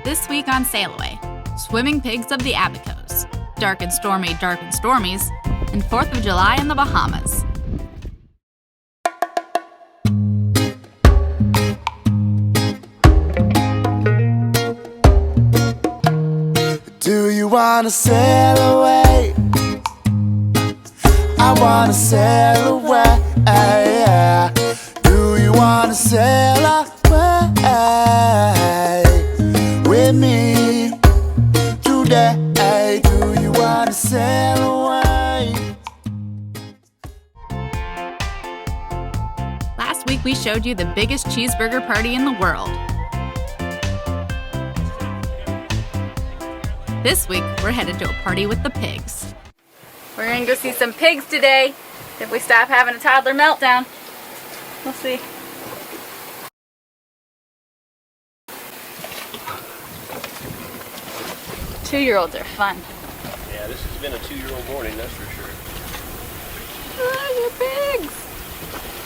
This week on SailAway, swimming pigs of the Abacos, dark and stormy, dark and stormies, and 4th of July in the Bahamas. Do you wanna sail away? I wanna sail away. Do you wanna sail away with me today? Do you wanna sail away? Last week we showed you the biggest cheeseburger party in the world. This week we're headed to a party with the pigs. We're gonna go see some pigs today if we stop having a toddler meltdown. We'll see. Two-year-olds are fun. Yeah, this has been a 2-year-old morning, that's for sure. Look at pigs!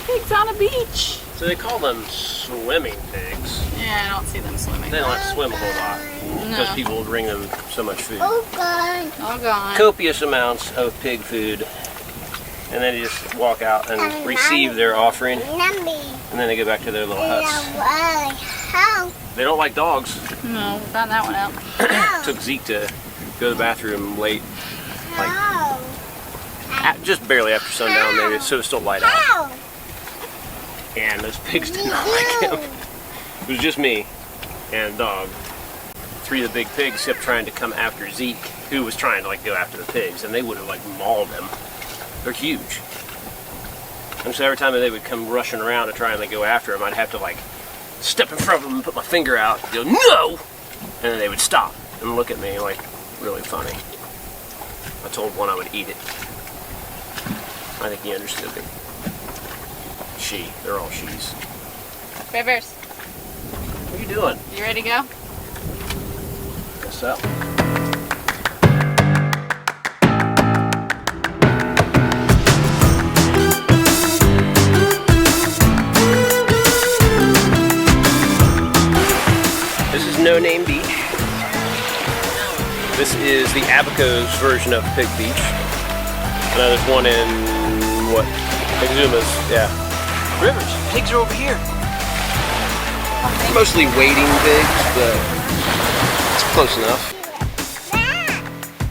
Pigs on a beach. So they call them swimming pigs. Yeah, I don't see them swimming. They don't like to swim a whole lot because people bring them so much food. Oh God. Copious amounts of pig food. And then they just walk out and receive their offering. And then they go back to their little huts. They don't like dogs. No, we found that one out. Took Zeke to go to the bathroom late. Like, just barely after sundown, maybe, so it's still light out. And those pigs did not like him. It was just me and a dog. 3 of the big pigs kept trying to come after Zeke, who was trying to go after the pigs, and they would have mauled him. They're huge. And so every time that they would come rushing around to try and go after him, I'd have to step in front of them and put my finger out and go, "No!" And then they would stop and look at me really funny. I told one I would eat it. I think he understood me. They're all she's. Rivers, What are you doing? you ready to go? Guess so. This is No Name Beach. This is the Abacos version of Pig Beach. And there's one in, Exumas, yeah. Rivers, pigs are over here. Mostly wading pigs, but it's close enough.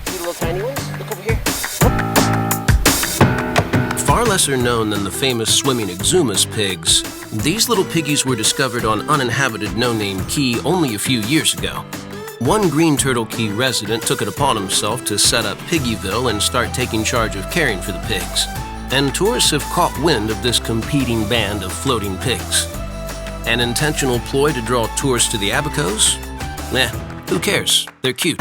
See the little tiny ones? Look over here. Far lesser known than the famous swimming Exumas pigs, these little piggies were discovered on uninhabited No-Name Key only a few years ago. One Green Turtle Key resident took it upon himself to set up Piggyville and start taking charge of caring for the pigs. And tourists have caught wind of this competing band of floating pigs. An intentional ploy to draw tourists to the Abacos? Who cares? They're cute.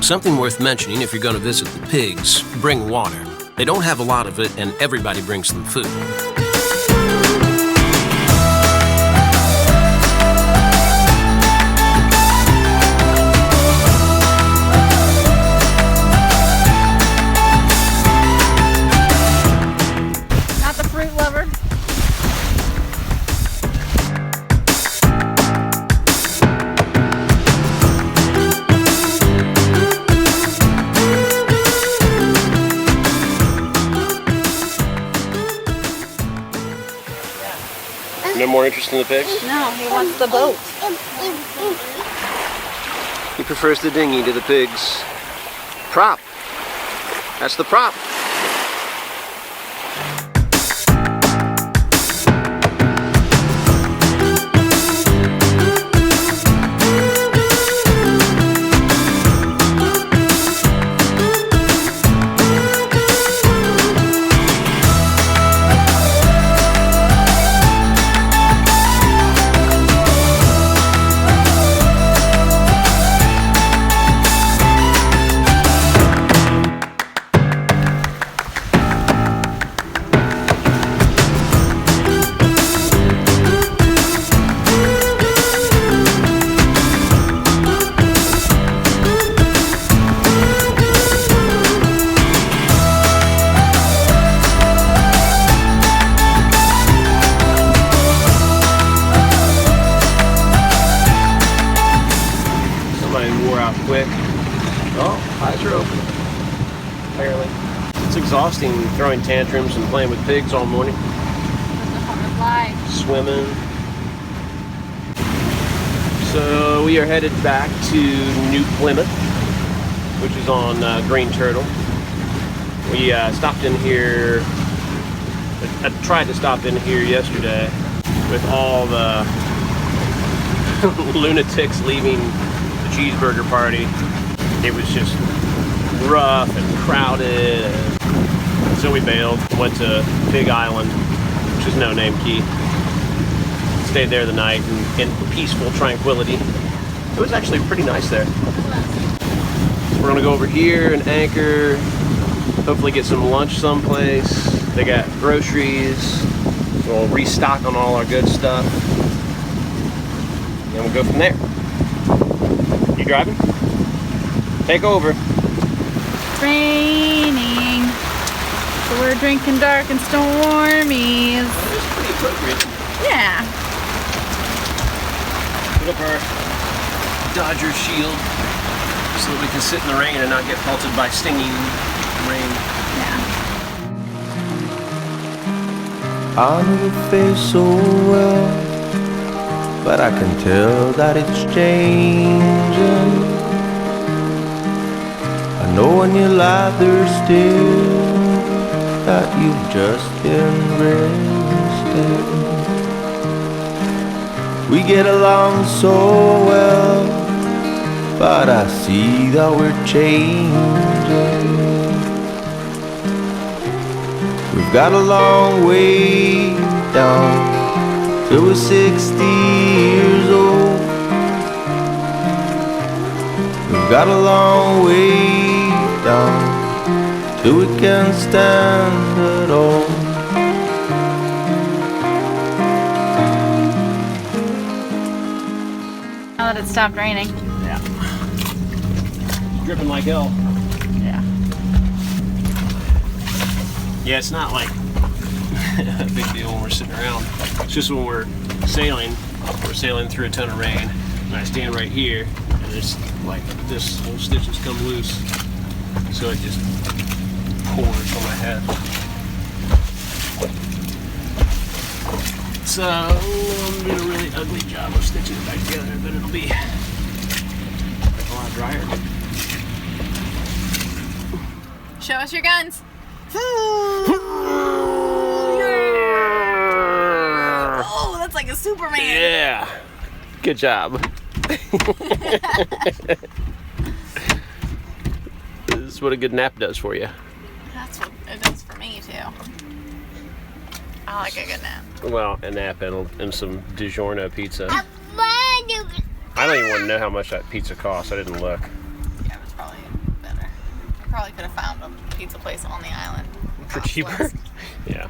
Something worth mentioning if you're going to visit the pigs, bring water. They don't have a lot of it, and everybody brings them food. No more interest in the pigs? No, he wants the boat. He prefers the dinghy to the pigs. Prop. That's the prop. exhausting throwing tantrums and playing with pigs all morning. Swimming. So we are headed back to New Plymouth, which is on Green Turtle. We stopped in here. I tried to stop in here yesterday with all the lunatics leaving the cheeseburger party. It was just rough and crowded. So we bailed, went to Big Island, which is no name key. Stayed there the night in peaceful tranquility. It was actually pretty nice there. So we're gonna go over here and anchor, hopefully get some lunch someplace. They got groceries. We'll restock on all our good stuff. And we'll go from there. You driving? Take over. It's raining. So we're drinking dark and Stormies. It's pretty appropriate. Yeah. Put up our Dodger shield so that we can sit in the rain and not get pelted by stinging rain. Yeah. I know your face so well, but I can tell that it's changing. I know when you lie there still that you've just been resting. We get along so well, but I see that we're changing. We've got a long way down till we're 60 years old. We've got a long way down till we can stand at all. Now that it stopped raining. Yeah. It's dripping like hell. Yeah. Yeah, it's not like a big deal when we're sitting around. It's just when we're sailing through a ton of rain, and I stand right here, and it's like this whole stitch has come loose, so it just pours on my head. So I'm doing a really ugly job of stitching it back together, but it'll be a lot drier. Show us your guns. Oh, that's like a Superman. Yeah. Good job. This is what a good nap does for you. That's what it does for me too. I like a good nap. Well, a nap and some DiGiorno pizza. I don't even want to know how much that pizza costs. I didn't look. Yeah, it was probably better. I probably could have found a pizza place on the island. For cheaper? Yeah.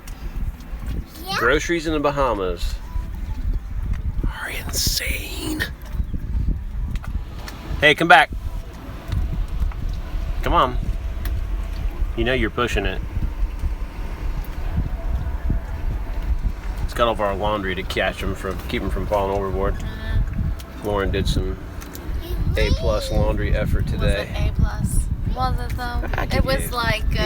Groceries in the Bahamas are insane. Hey, come back. Come on. You know you're pushing it. It's got all of our laundry to keep them from falling overboard. Lauren did some A+ laundry effort today. Was it A+? Was it though? It was like B+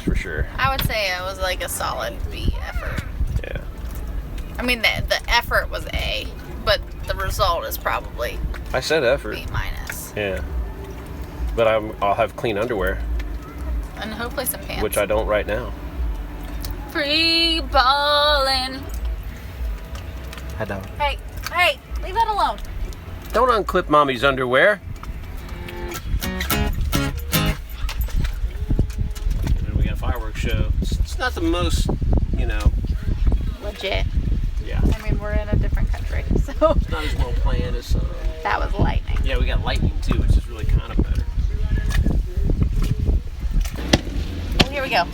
for sure. I would say it was like a solid B effort. Yeah. I mean the effort was A, but the result is probably I said effort. B-. Yeah. But I'll have clean underwear. And hopefully some pants. Which I don't right now. Free ballin'. I don't. Hey, leave that alone. Don't unclip mommy's underwear. And we got a fireworks show. It's not the most, Legit. Yeah. I mean, we're in a different country, so. It's not as well planned as some. That was lightning. Yeah, we got lightning too, which is really kind of better. Oh, here we go.